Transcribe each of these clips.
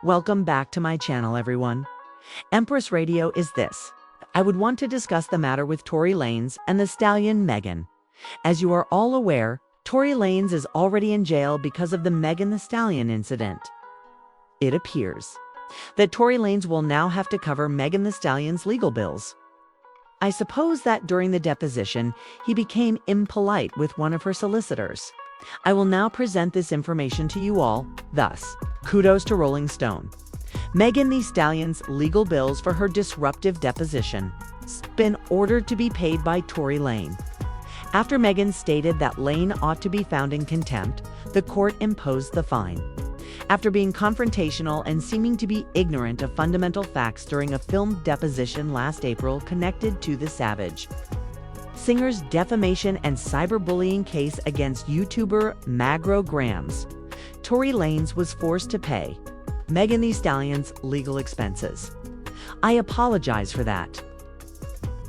Welcome back to my channel, everyone. Empress Radio is this. I would want to discuss the matter with Tory Lanez and the stallion Megan. As you are all aware, Tory Lanez is already in jail because of the Megan Thee Stallion incident. It appears that Tory Lanez will now have to cover Megan Thee Stallion's legal bills. I suppose that during the deposition, he became impolite with one of her solicitors. I will now present this information to you all, thus, kudos to Rolling Stone. Megan Thee Stallion's legal bills for her disruptive deposition have been ordered to be paid by Tory Lanez. After Megan stated that Lanez ought to be found in contempt, the court imposed the fine. After being confrontational and seeming to be ignorant of fundamental facts during a filmed deposition last April connected to the Savage singer's defamation and cyberbullying case against YouTuber Magro Grams, Tory Lanez was forced to pay Megan Thee Stallion's legal expenses. I apologize for that.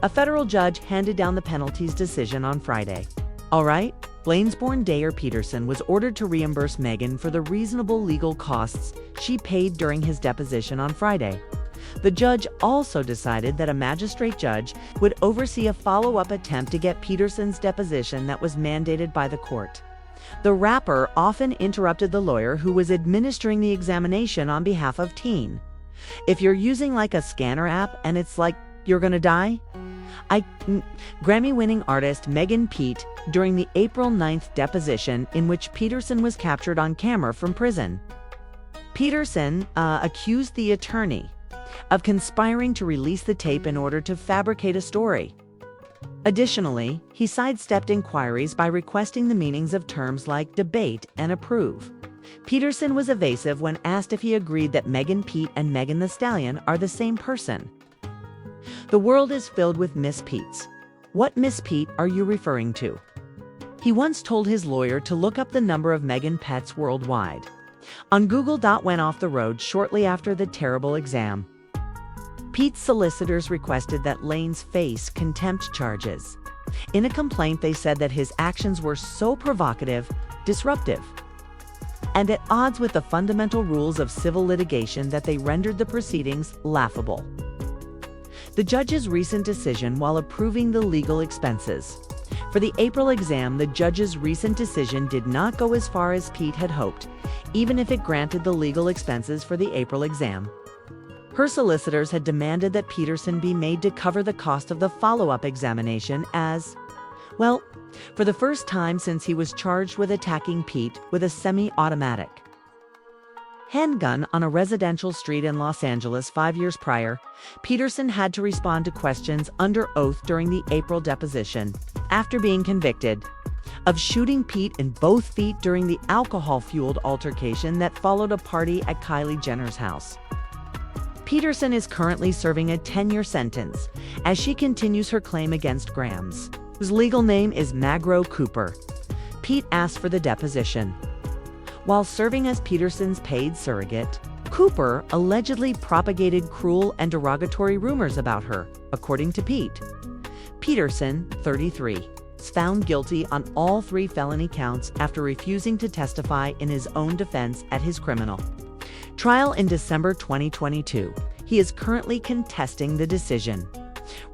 A federal judge handed down the penalty's decision on Friday. All right, Lanez-born Dayer Peterson was ordered to reimburse Megan for the reasonable legal costs she paid during his deposition on Friday. The judge also decided that a magistrate judge would oversee a follow-up attempt to get Peterson's deposition that was mandated by the court. The rapper often interrupted the lawyer who was administering the examination on behalf of Teen. If you're using like a scanner app and it's like, you're gonna die? Grammy-winning artist Megan Pete during the April 9th deposition in which Peterson was captured on camera from prison. Peterson accused the attorney of conspiring to release the tape in order to fabricate a story. Additionally, he sidestepped inquiries by requesting the meanings of terms like debate and approve. Peterson was evasive when asked if he agreed that Megan Pete and Megan Thee Stallion are the same person. The world is filled with Miss Petes. What Miss Pete are you referring to? He once told his lawyer to look up the number of Megan pets worldwide. On Google. Went off the road shortly after the terrible exam. Pete's solicitors requested that Lanez face contempt charges. In a complaint, they said that his actions were so provocative, disruptive, and at odds with the fundamental rules of civil litigation that they rendered the proceedings laughable. The judge's recent decision while approving the legal expenses. For the April exam, the judge's recent decision did not go as far as Pete had hoped, even if it granted the legal expenses for the April exam. Her solicitors had demanded that Peterson be made to cover the cost of the follow-up examination as, well, for the first time since he was charged with attacking Pete with a semi-automatic handgun on a residential street in Los Angeles 5 years prior, Peterson had to respond to questions under oath during the April deposition after being convicted of shooting Pete in both feet during the alcohol-fueled altercation that followed a party at Kylie Jenner's house. Peterson is currently serving a 10-year sentence as she continues her claim against Grams, whose legal name is Magro Cooper. Pete asked for the deposition. While serving as Peterson's paid surrogate, Cooper allegedly propagated cruel and derogatory rumors about her, according to Pete. Peterson, 33, is found guilty on all 3 felony counts after refusing to testify in his own defense at his criminal trial in December 2022. He is currently contesting the decision.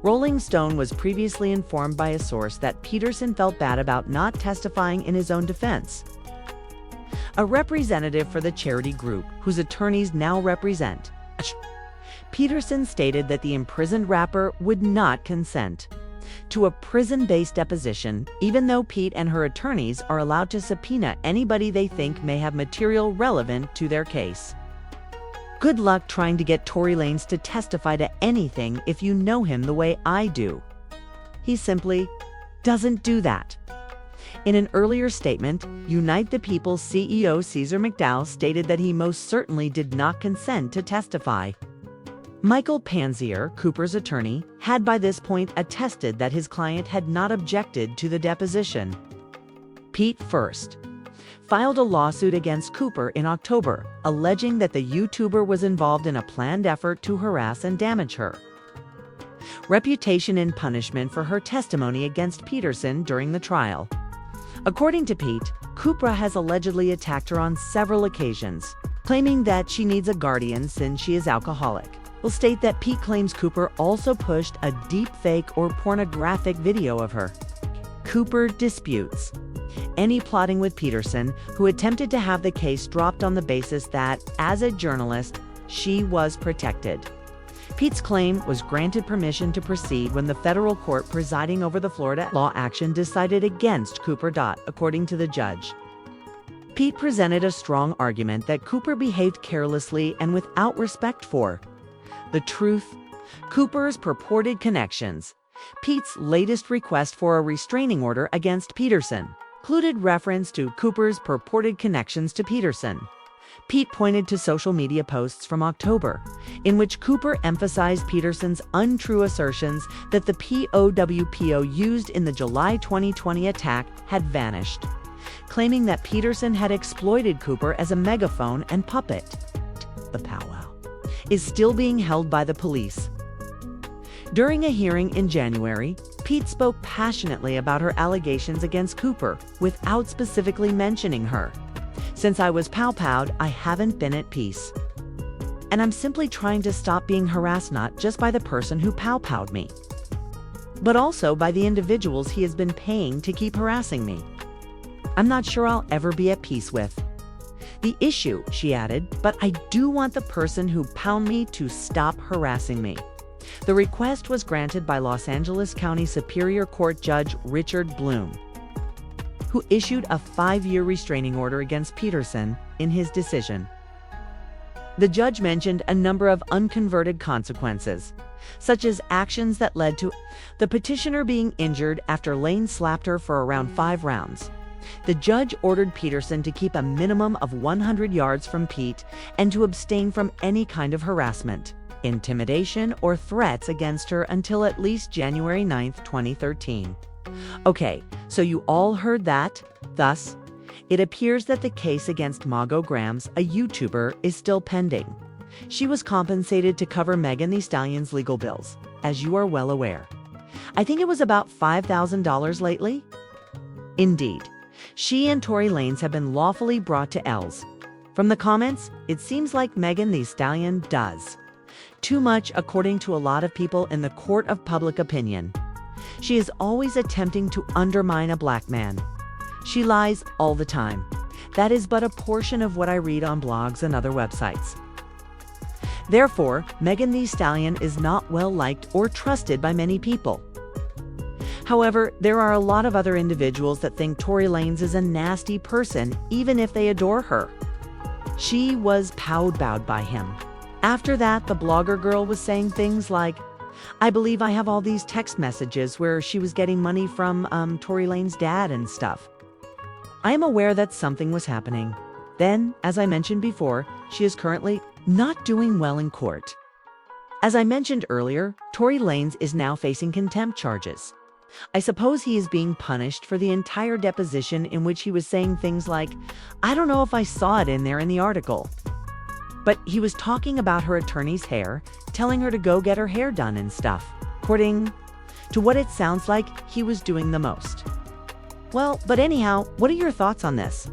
Rolling Stone was previously informed by a source that Peterson felt bad about not testifying in his own defense. A representative for the charity group, whose attorneys now represent Peterson, stated that the imprisoned rapper would not consent to a prison-based deposition, even though Pete and her attorneys are allowed to subpoena anybody they think may have material relevant to their case. Good luck trying to get Tory Lanez to testify to anything if you know him the way I do. He simply doesn't do that. In an earlier statement, Unite the People's CEO Caesar McDowell stated that he most certainly did not consent to testify. Michael Panzier, Cooper's attorney, had by this point attested that his client had not objected to the deposition. Pete first filed a lawsuit against Cooper in October, alleging that the YouTuber was involved in a planned effort to harass and damage her reputation in punishment for her testimony against Peterson during the trial. According to Pete, Cooper has allegedly attacked her on several occasions. claiming that she needs a guardian since she is alcoholic. Will state that Pete claims Cooper also pushed a deepfake or pornographic video of her. Cooper disputes any plotting with Peterson, who attempted to have the case dropped on the basis that, as a journalist, she was protected. Pete's claim was granted permission to proceed when the federal court presiding over the Florida law action decided against Cooper. According to the judge, Pete presented a strong argument that Cooper behaved carelessly and without respect for the truth, Cooper's purported connections. Pete's latest request for a restraining order against Peterson included reference to Cooper's purported connections to Peterson. Pete pointed to social media posts from October, in which Cooper emphasized Peterson's untrue assertions that the POWPO used in the July 2020 attack had vanished, claiming that Peterson had exploited Cooper as a megaphone and puppet. The powwow is still being held by the police. During a hearing in January, Pete spoke passionately about her allegations against Cooper without specifically mentioning her. Since I was pow-powed, I haven't been at peace. And I'm simply trying to stop being harassed not just by the person who pow-powed me, but also by the individuals he has been paying to keep harassing me. I'm not sure I'll ever be at peace with the issue, she added, but I do want the person who pounded me to stop harassing me. The request was granted by Los Angeles County Superior Court Judge Richard Bloom, who issued a 5-year restraining order against Peterson in his decision. The judge mentioned a number of unconverted consequences, such as actions that led to the petitioner being injured after Lane slapped her for around 5 rounds. The judge ordered Peterson to keep a minimum of 100 yards from Pete and to abstain from any kind of harassment, intimidation, or threats against her until at least January 9, 2013. Okay, so you all heard that. Thus, it appears that the case against Margot Grams, a YouTuber, is still pending. She was compensated to cover Megan Thee Stallion's legal bills, as you are well aware. I think it was about $5,000 lately. Indeed, she and Tory Lanez have been lawfully brought to L's. From the comments, it seems like Megan Thee Stallion does too much, according to a lot of people in the court of public opinion. She is always attempting to undermine a black man. She lies all the time. That is but a portion of what I read on blogs and other websites. Therefore, Megan Thee Stallion is not well liked or trusted by many people. However, there are a lot of other individuals that think Tory Lanez is a nasty person, even if they adore her. She was powwowed by him. After that, the blogger girl was saying things like, I believe I have all these text messages where she was getting money from Tory Lanez's dad and stuff. I am aware that something was happening. Then, as I mentioned before, she is currently not doing well in court. As I mentioned earlier, Tory Lanez is now facing contempt charges. I suppose he is being punished for the entire deposition in which he was saying things like, I don't know if I saw it in there in the article. But he was talking about her attorney's hair, telling her to go get her hair done and stuff. According to what it sounds like, he was doing the most. Well, but anyhow, what are your thoughts on this?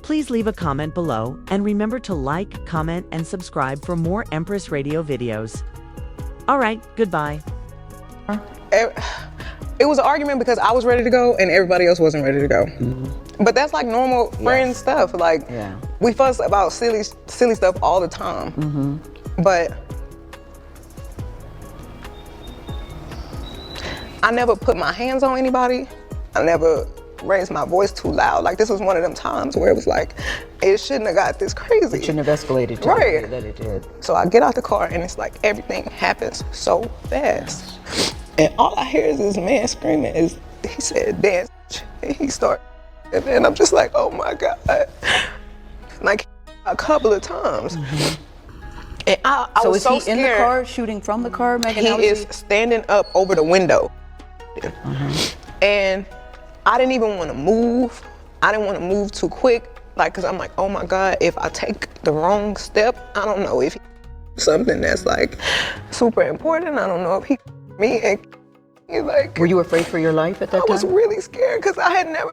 Please leave a comment below and remember to like, comment, and subscribe for more Empress Radio videos. All right, goodbye. It was an argument because I was ready to go and everybody else wasn't ready to go. Mm-hmm. But that's like normal friend stuff. Like, we fuss about silly stuff all the time. Mm-hmm. But I never put my hands on anybody. I never raised my voice too loud. Like, this was one of them times where it was like, it shouldn't have got this crazy. It shouldn't have escalated to the way that it did. So I get out the car and it's like everything happens so fast. And all I hear is this man screaming. He said, dance. And he started. And then I'm just like, oh my God. Like a couple of times. Mm-hmm. And I was so scared. So is he in the car, shooting from the car, Megan? He is standing up over the window. Mm-hmm. And I didn't even want to move. I didn't want to move too quick. Like, cause I'm like, oh my God, if I take the wrong step, I don't know if something that's like super important. I don't know if he me and like. Were you afraid for your life at that time? I was really scared because I had never